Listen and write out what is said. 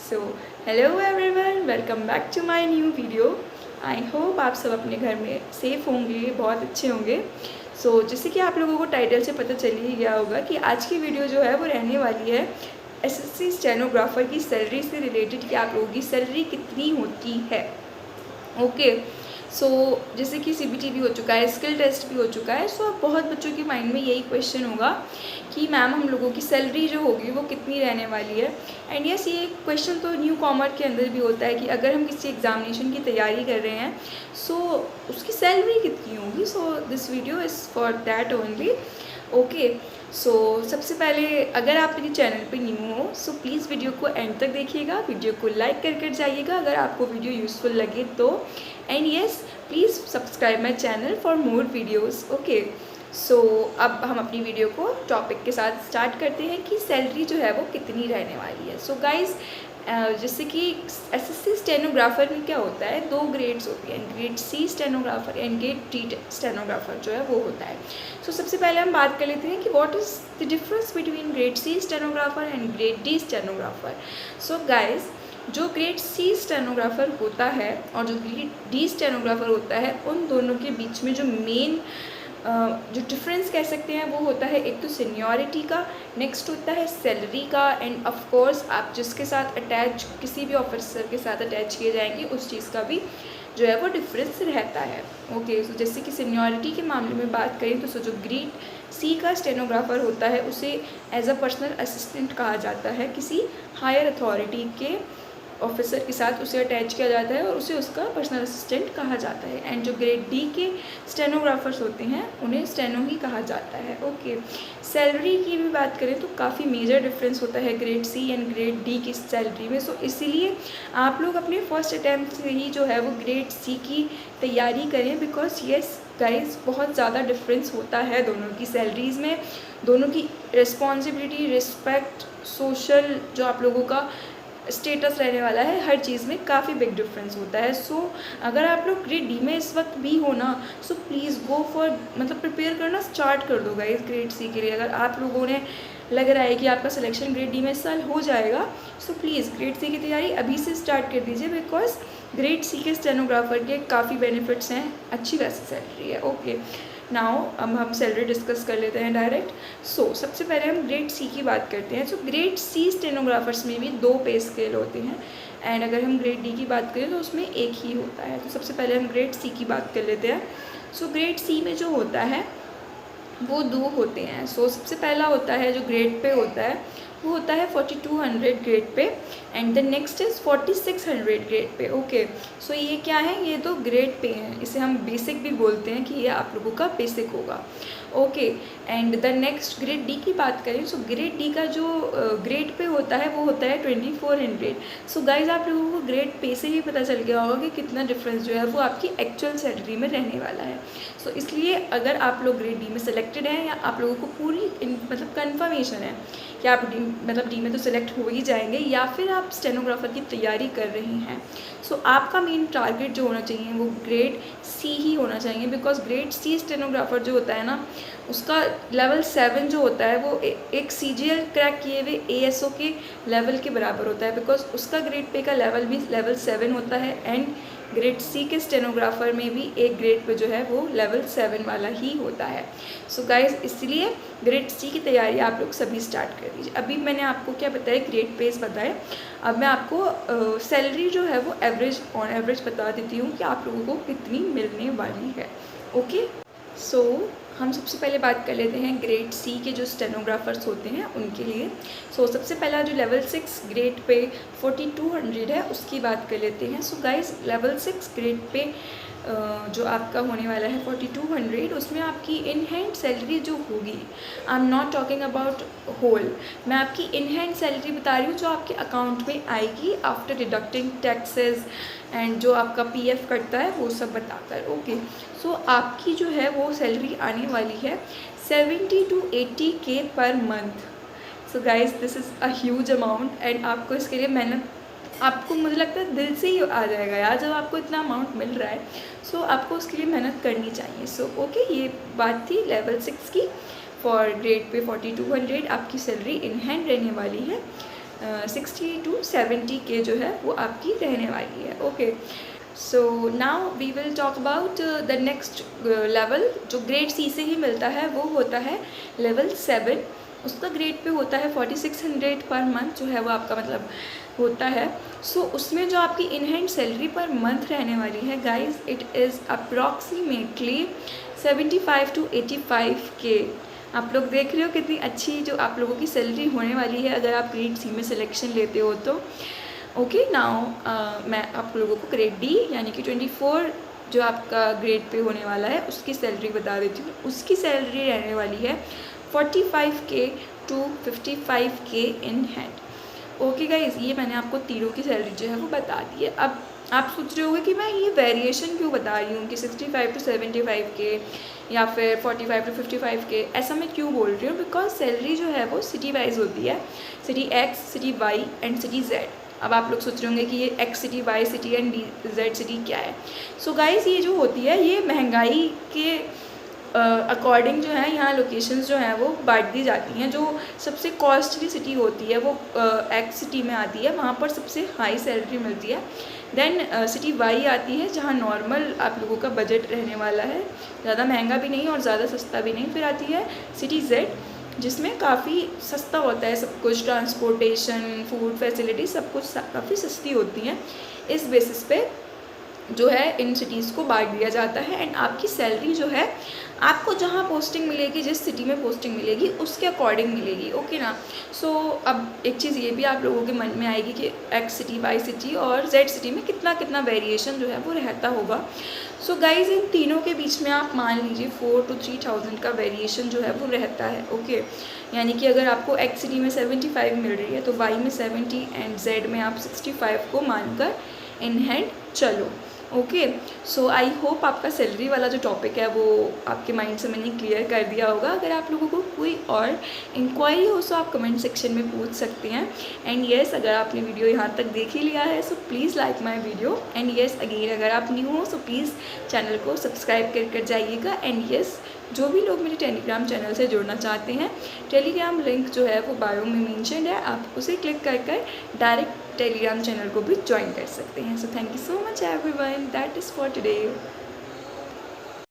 So hello everyone, welcome back to my new video. I hope आप सब अपने घर में सेफ़ होंगे, बहुत अच्छे होंगे। जैसे कि आप लोगों को टाइटल से पता चल ही गया होगा कि आज की वीडियो जो है वो रहने वाली है एसएससी स्टेनोग्राफर की सैलरी से रिलेटेड, कि आप लोगों की सैलरी कितनी होती है। ओके, जैसे कि सीबीटी भी हो चुका है, स्किल टेस्ट भी हो चुका है। अब बहुत बच्चों के माइंड में यही क्वेश्चन होगा कि मैम हम लोगों की सैलरी जो होगी वो कितनी रहने वाली है। एंड यस, ये क्वेश्चन तो न्यू कॉमर के अंदर भी होता है कि अगर हम किसी एग्जामिनेशन की तैयारी कर रहे हैं उसकी सैलरी कितनी होगी। This video is for that only. Okay, सबसे पहले अगर आप मेरे चैनल पे न्यू हो प्लीज़ वीडियो को एंड तक देखिएगा, वीडियो को लाइक कर जाइएगा अगर आपको वीडियो यूज़फुल लगे तो। And yes, please subscribe my channel for more videos. Okay, अब हम अपनी वीडियो को टॉपिक के साथ स्टार्ट करते हैं कि सैलरी जो है वो कितनी रहने वाली है। गाइज़, जैसे कि एसएससी स्टेनोग्राफर में क्या होता है, 2 ग्रेड्स होती हैं, grade C stenographer and grade D stenographer जो है वो होता है। सबसे पहले हम बात कर लेते हैं कि what is the difference between grade C stenographer and grade D stenographer. Guys, जो ग्रेड सी स्टेनोग्राफर होता है और जो ग्रेड डी स्टेनोग्राफर होता है, उन दोनों के बीच में जो मेन जो डिफरेंस कह सकते हैं वो होता है, एक तो सीनियरिटी का, नेक्स्ट होता है सैलरी का, एंड ऑफ कोर्स आप जिसके साथ अटैच, किसी भी ऑफिसर के साथ अटैच किए जाएंगे उस चीज़ का भी जो है वो डिफरेंस रहता है। ओके, जैसे कि सीनियरिटी के मामले में बात करें तो जो ग्रेड सी का स्टेनोग्राफर होता है उसे एज अ पर्सनल असिस्टेंट कहा जाता है, किसी हायर अथॉरिटी के ऑफिसर के साथ उसे अटैच किया जाता है और उसे उसका पर्सनल असिस्टेंट कहा जाता है। एंड जो ग्रेड डी के स्टेनोग्राफर्स होते हैं उन्हें स्टेनो ही कहा जाता है। ओके, सैलरी की भी बात करें तो काफ़ी मेजर डिफरेंस होता है grade C and grade D की सैलरी में। इसीलिए आप लोग अपने फर्स्ट अटैम्प्ट से ही जो है वो ग्रेड सी की तैयारी करें, बिकॉज येस गाइज, बहुत ज़्यादा डिफरेंस होता है दोनों की सैलरीज़ में, दोनों की रिस्पॉन्सिबिलिटी, रिस्पेक्ट, सोशल जो आप लोगों का स्टेटस रहने वाला है, हर चीज़ में काफ़ी बिग डिफरेंस होता है। अगर आप लोग ग्रेड डी में इस वक्त भी हो ना, प्लीज़ गो फॉर, मतलब प्रिपेयर करना स्टार्ट कर दो गाइस ग्रेड सी के लिए। अगर आप लोगों ने लग रहा है कि आपका सिलेक्शन ग्रेड डी में इस साल हो जाएगा, प्लीज़ ग्रेड सी की तैयारी अभी से स्टार्ट कर दीजिए, बिकॉज ग्रेड सी के स्टेनोग्राफर के काफ़ी बेनिफिट्स हैं, अच्छी खासी सैलरी है। ओके, नाउ अब हम सैलरी डिस्कस कर लेते हैं डायरेक्ट। सबसे पहले हम ग्रेड सी की बात करते हैं। ग्रेड सी स्टेनोग्राफर्स में भी 2 पे स्केल होते हैं, एंड अगर हम ग्रेड डी की बात करें तो उसमें एक ही होता है। सबसे पहले हम ग्रेड सी की बात कर लेते हैं। ग्रेड सी में जो होता है वो 2 होते हैं। सबसे पहला होता है जो ग्रेड पे होता है वो होता है 4200 grade pay, and the next is 4600 grade pay. Okay, ये क्या है, ये तो ग्रेड पे हैं, इसे हम बेसिक भी बोलते हैं कि ये आप लोगों का बेसिक होगा। Okay, and the next grade D की बात करें ग्रेड डी का जो ग्रेड पे होता है वो होता है 2400। गाइज, आप लोगों को ग्रेड पे से ही पता चल गया होगा कि कितना डिफरेंस जो है वो आपकी एक्चुअल सैलरी में रहने वाला है। इसलिए अगर आप लोग ग्रेड डी में सेलेक्टेड हैं, या आप लोगों को पूरी मतलब कन्फर्मेशन है कि आप डी में तो सिलेक्ट हो ही जाएंगे, या फिर आप स्टेनोग्राफर की तैयारी कर रहे हैं, आपका मेन टारगेट जो होना चाहिए वो ग्रेड सी ही होना चाहिए, बिकॉज ग्रेड सी स्टेनोग्राफर जो होता है ना, उसका लेवल 7 जो होता है वो एक सीजीएल क्रैक किए हुए एएसओ के लेवल के बराबर होता है, बिकॉज उसका ग्रेड पे का लेवल भी लेवल 7 होता है, एंड ग्रेड सी के स्टेनोग्राफर में भी एक ग्रेड पे जो है वो लेवल 7 वाला ही होता है। गाइज, इसलिए ग्रेड सी की तैयारी आप लोग सभी स्टार्ट कर दीजिए। अभी मैंने आपको क्या बताया, ग्रेड पेस बताए, अब मैं आपको सैलरी जो है वो एवरेज ऑन एवरेज बता देती हूँ कि आप लोगों को कितनी मिलने वाली है। ओके, हम सबसे पहले बात कर लेते हैं ग्रेड सी के जो स्टेनोग्राफर्स होते हैं उनके लिए। सबसे पहला जो लेवल 6 ग्रेड पे 4200 है उसकी बात कर लेते हैं। गाइस, लेवल 6 ग्रेड पे जो आपका होने वाला है 4200, उसमें आपकी इन हैंड सैलरी जो होगी, I am not talking about whole, मैं आपकी इन हैंड सैलरी बता रही हूँ जो आपके अकाउंट में आएगी आफ्टर डिडक्टिंग टैक्सेस एंड जो आपका पीएफ कटता है वो सब बताकर। ओके, आपकी जो है वो सैलरी आने वाली है 70 to 80 के per month. Guys, this is a huge amount, and आपको इसके लिए मेहनत, आपको मुझे लगता है दिल से ही आ जाएगा यार जब आपको इतना अमाउंट मिल रहा है, आपको उसके लिए मेहनत करनी चाहिए। ओके, ये बात थी लेवल 6 की। फॉर ग्रेड पे 4200 आपकी सैलरी इन हैंड रहने वाली है। 60 to 70 के जो है वो आपकी रहने वाली है। Okay, so now we will talk about the next level जो ग्रेड सी से ही मिलता है, वो होता है लेवल 7। उसका ग्रेड पे होता है 4600 पर मंथ जो है वो आपका मतलब होता है। सो उसमें जो आपकी in hand salary per month रहने वाली है guys, it is approximately 75 to 85 के। आप लोग देख रहे हो कितनी अच्छी जो आप लोगों की सैलरी होने वाली है अगर आप ग्रेड सी में सिलेक्शन लेते हो तो। ओके, नाउ मैं आप लोगों को ग्रेड डी यानी कि 24 जो आपका ग्रेड पे होने वाला है उसकी सैलरी बता देती हूँ। उसकी सैलरी रहने वाली है 45K to 55K in hand. Okay guys, ये मैंने आपको तीनों की सैलरी जो है वो बता दी है। अब आप सोच रहे होंगे कि मैं ये वेरिएशन क्यों बता रही हूँ कि 65 to 75K या फिर 45 to 55K, ऐसा मैं क्यों बोल रही हूँ? बिकॉज सैलरी जो है वो सिटी वाइज होती है, city X, city Y and city Z. अब आप लोग सोच रहे होंगे कि ये X city, Y city and Z city क्या है। सो गाइज, ये जो होती है ये महंगाई के अकॉर्डिंग जो है यहाँ लोकेशंस जो हैं वो बांट दी जाती हैं। जो सबसे कॉस्टली सिटी होती है वो एक्स सिटी में आती है, वहाँ पर सबसे हाई सैलरी मिलती है। देन सिटी वाई आती है जहाँ नॉर्मल आप लोगों का बजट रहने वाला है, ज़्यादा महंगा भी नहीं और ज़्यादा सस्ता भी नहीं। फिर आती है सिटी जेड जिसमें काफ़ी सस्ता होता है सब कुछ, ट्रांसपोर्टेशन, फूड फैसिलिटी सब कुछ काफ़ी सस्ती होती हैं। इस बेसिस पे जो है इन सिटीज़ को बांट दिया जाता है एंड आपकी सैलरी जो है आपको जहाँ पोस्टिंग मिलेगी, जिस सिटी में पोस्टिंग मिलेगी उसके अकॉर्डिंग मिलेगी। ओके ना। सो अब एक चीज़ ये भी आप लोगों के मन में आएगी कि एक्स सिटी, वाई सिटी और जेड सिटी में कितना कितना वेरिएशन जो है वो रहता होगा। सो गाइज, इन तीनों के बीच में आप मान लीजिए 4 to 3000 का वेरिएशन जो है वो रहता है। ओके, यानी कि अगर आपको एक्स सिटी में 75 मिल रही है तो वाई में 70 एंड जेड में आप 65 को मानकर इन हैंड चलो। ओके, सो आई होप आपका सैलरी वाला जो टॉपिक है वो आपके माइंड से मैंने क्लियर कर दिया होगा। अगर आप लोगों को कोई और इंक्वायरी हो तो आप कमेंट सेक्शन में पूछ सकते हैं। एंड येस, अगर आपने वीडियो यहाँ तक देख ही लिया है so please like my video. And yes again, अगर आप न्यू हो सो प्लीज़ चैनल को सब्सक्राइब कर जाइएगा। एंड येस, जो भी लोग मेरे टेलीग्राम चैनल से जुड़ना चाहते हैं, टेलीग्राम लिंक जो है वो बायो में मेंशन है, आप उसे क्लिक कर डायरेक्ट टेलीग्राम चैनल को भी ज्वाइन कर सकते हैं। So thank you so much everyone, that is for today.